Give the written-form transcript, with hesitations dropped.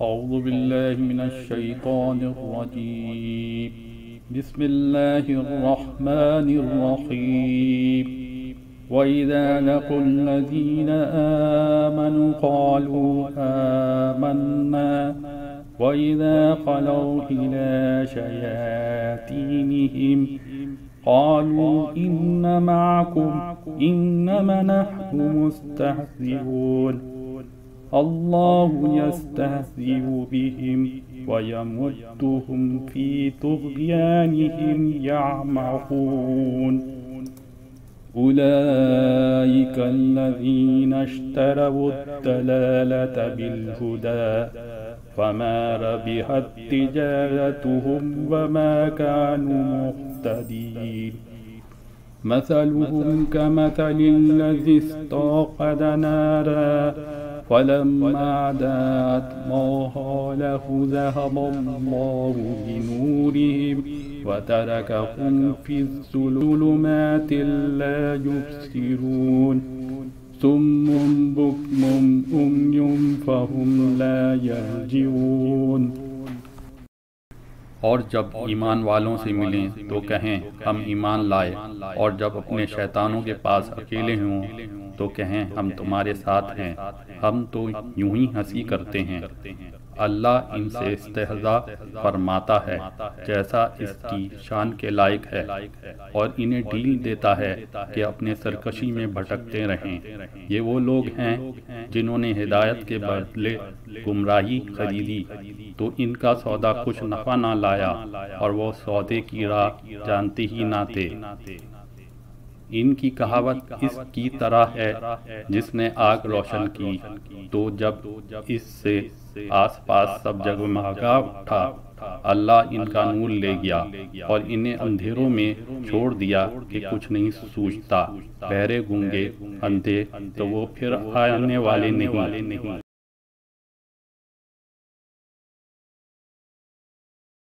أعوذ بالله من الشيطان الرجيم. بسم الله الرحمن الرحيم. وإذا لقوا الذين آمنوا قالوا آمنا وإذا خلوا إلى شياطينهم قالوا إن معكم إنما نحن مستهزئون الله يستهزئ بهم ويمدهم في طغيانهم يعمهون أولئك الذين اشتروا الضلالة بالهدى فما ربحت تجارتهم وما كانوا مهتدين مثلهم كمثل الذي استوقد نارا فلما أضاءت ما حوله ذهب الله بنورهم وتركهم في الظلمات لا يبصرون صم بكم عمي فهم لا يرجعون۔ اور جب ایمان والوں سے ملیں تو کہیں ہم ایمان لائے، اور جب اپنے شیطانوں کے پاس اکیلے ہوں تو کہیں ہم تمہارے ساتھ ہیں، ہم تو یوں ہی ہنسی کرتے ہیں۔ اللہ ان سے استہزاء فرماتا ہے جیسا اس کی شان کے لائق ہے، اور انہیں ڈھیل دیتا ہے کہ اپنے سرکشی میں بھٹکتے رہیں۔ یہ وہ لوگ ہیں جنہوں نے ہدایت کے بدلے گمراہی خریدی، تو ان کا سودا کچھ نفع نہ لایا اور وہ سودے کی راہ جانتے ہی نہ تھے۔ ان کی کہاوت اس کی طرح ہے جس نے آگ روشن کی تو جب اس سے آس پاس سب جگمگا اٹھا، اللہ ان کا نور لے گیا اور انہیں اندھیروں میں چھوڑ دیا کہ کچھ نہیں سوچتا۔ بہرے گونگے اندھے تو وہ پھر آنے والے نہیں۔